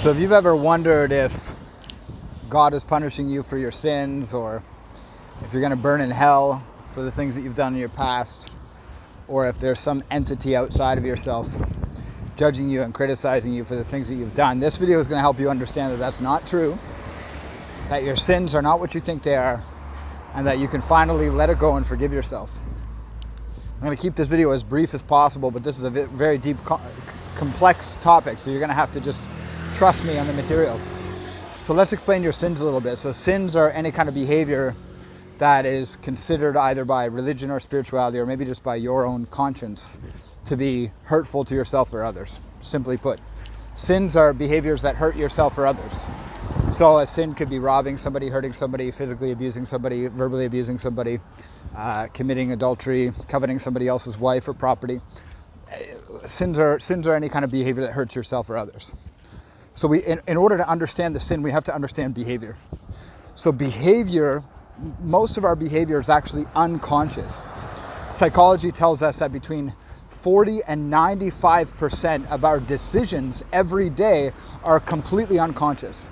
So if you've ever wondered if God is punishing you for your sins, or if you're going to burn in hell for the things that you've done in your past, or if there's some entity outside of yourself judging you and criticizing you for the things that you've done, this video is going to help you understand that that's not true, that your sins are not what you think they are, and that you can finally let it go and forgive yourself. I'm going to keep this video as brief as possible, but this is a very deep, complex topic, so you're going to have to just trust me on the material. So let's explain your sins a little bit. So sins are any kind of behavior that is considered either by religion or spirituality, or maybe just by your own conscience, to be hurtful to yourself or others. Simply put, sins are behaviors that hurt yourself or others. So a sin could be robbing somebody, hurting somebody, physically abusing somebody, verbally abusing somebody, committing adultery, coveting somebody else's wife or property. Sins are any kind of behavior that hurts yourself or others. So in order to understand the sin, we have to understand behavior. So behavior, most of our behavior is actually unconscious. Psychology tells us that between 40 and 95% of our decisions every day are completely unconscious.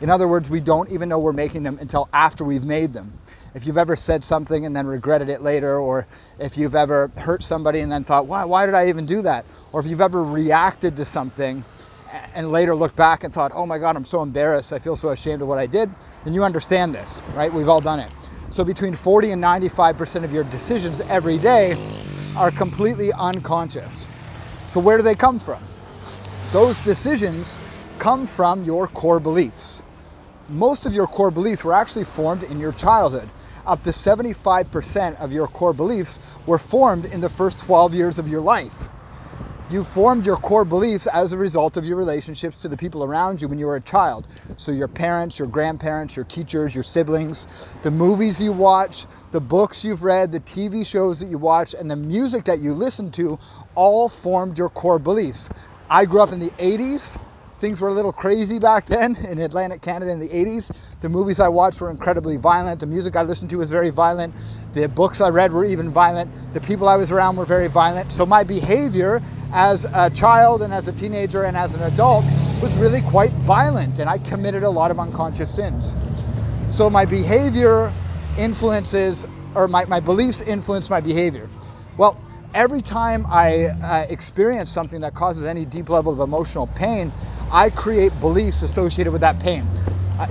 In other words, we don't even know we're making them until after we've made them. If you've ever said something and then regretted it later, or if you've ever hurt somebody and then thought, why did I even do that? Or if you've ever reacted to something and later looked back and thought, oh my God, I'm so embarrassed, I feel so ashamed of what I did, then you understand this, right? We've all done it. So between 40 and 95% of your decisions every day are completely unconscious. So where do they come from? Those decisions come from your core beliefs. Most of your core beliefs were actually formed in your childhood. Up to 75% of your core beliefs were formed in the first 12 years of your life. You formed your core beliefs as a result of your relationships to the people around you when you were a child. So your parents, your grandparents, your teachers, your siblings, the movies you watch, the books you've read, the TV shows that you watch, and the music that you listen to all formed your core beliefs. I grew up in the 80s. Things were a little crazy back then in Atlantic Canada in the 80s. The movies I watched were incredibly violent. The music I listened to was very violent. The books I read were even violent. The people I was around were very violent. So my behavior as a child and as a teenager and as an adult was really quite violent, and I committed a lot of unconscious sins. So my behavior influences, or my beliefs influence my behavior. Well, every time I experience something that causes any deep level of emotional pain, I create beliefs associated with that pain.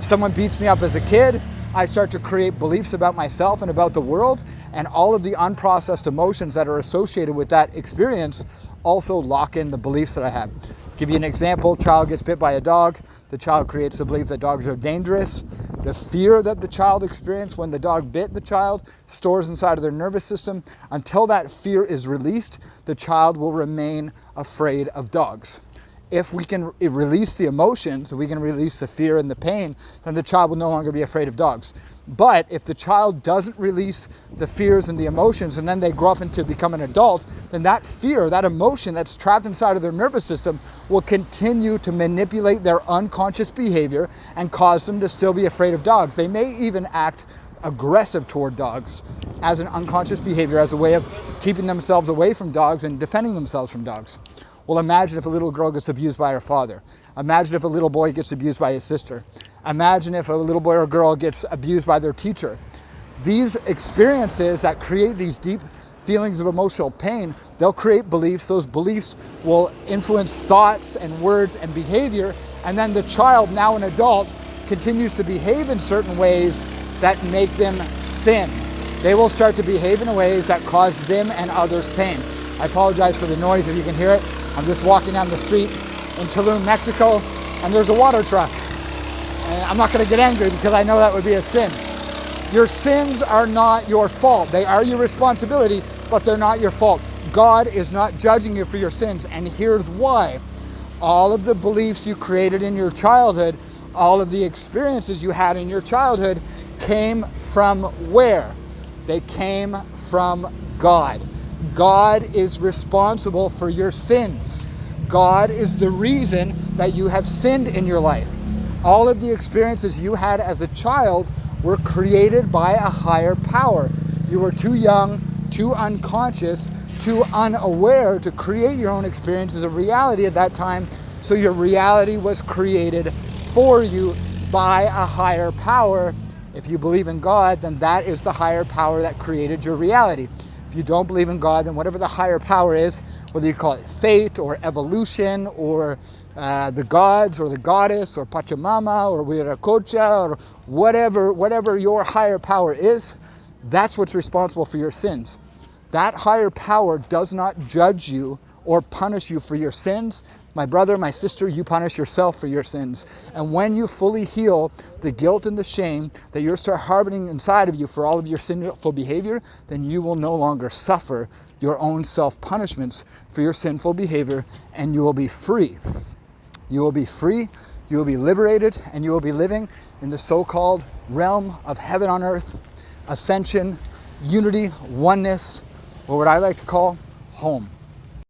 Someone beats me up as a kid, I start to create beliefs about myself and about the world, and all of the unprocessed emotions that are associated with that experience also lock in the beliefs that I have. Give you an example: child gets bit by a dog. The child creates the belief that dogs are dangerous. The fear that the child experienced when the dog bit the child stores inside of their nervous system. Until that fear is released, the child will remain afraid of dogs. If we can release the emotions, we can release the fear and the pain, then the child will no longer be afraid of dogs. But if the child doesn't release the fears and the emotions, and then they grow up into become an adult, then that fear, that emotion that's trapped inside of their nervous system will continue to manipulate their unconscious behavior and cause them to still be afraid of dogs. They may even act aggressive toward dogs as an unconscious behavior, as a way of keeping themselves away from dogs and defending themselves from dogs. Well, imagine if a little girl gets abused by her father. Imagine if a little boy gets abused by his sister. Imagine if a little boy or girl gets abused by their teacher. These experiences that create these deep feelings of emotional pain, they'll create beliefs. Those beliefs will influence thoughts and words and behavior. And then the child, now an adult, continues to behave in certain ways that make them sin. They will start to behave in ways that cause them and others pain. I apologize for the noise if you can hear it. I'm just walking down the street in Tulum, Mexico, and there's a water truck. And I'm not going to get angry because I know that would be a sin. Your sins are not your fault. They are your responsibility, but they're not your fault. God is not judging you for your sins, and here's why. All of the beliefs you created in your childhood, all of the experiences you had in your childhood came from where? They came from God. God is responsible for your sins. God is the reason that you have sinned in your life. All of the experiences you had as a child were created by a higher power. You were too young, too unconscious, too unaware to create your own experiences of reality at that time. So your reality was created for you by a higher power. If you believe in God, then that is the higher power that created your reality. If you don't believe in God, then whatever the higher power is, whether you call it fate or evolution or the gods or the goddess or Pachamama or Viracocha or whatever your higher power is, that's what's responsible for your sins. That higher power does not judge you or punish you for your sins. My brother, my sister, you punish yourself for your sins. And when you fully heal the guilt and the shame that you're still harboring inside of you for all of your sinful behavior, then you will no longer suffer your own self-punishments for your sinful behavior, and you will be free. You will be free, you will be liberated, and you will be living in the so-called realm of heaven on earth, ascension, unity, oneness, or what I like to call home.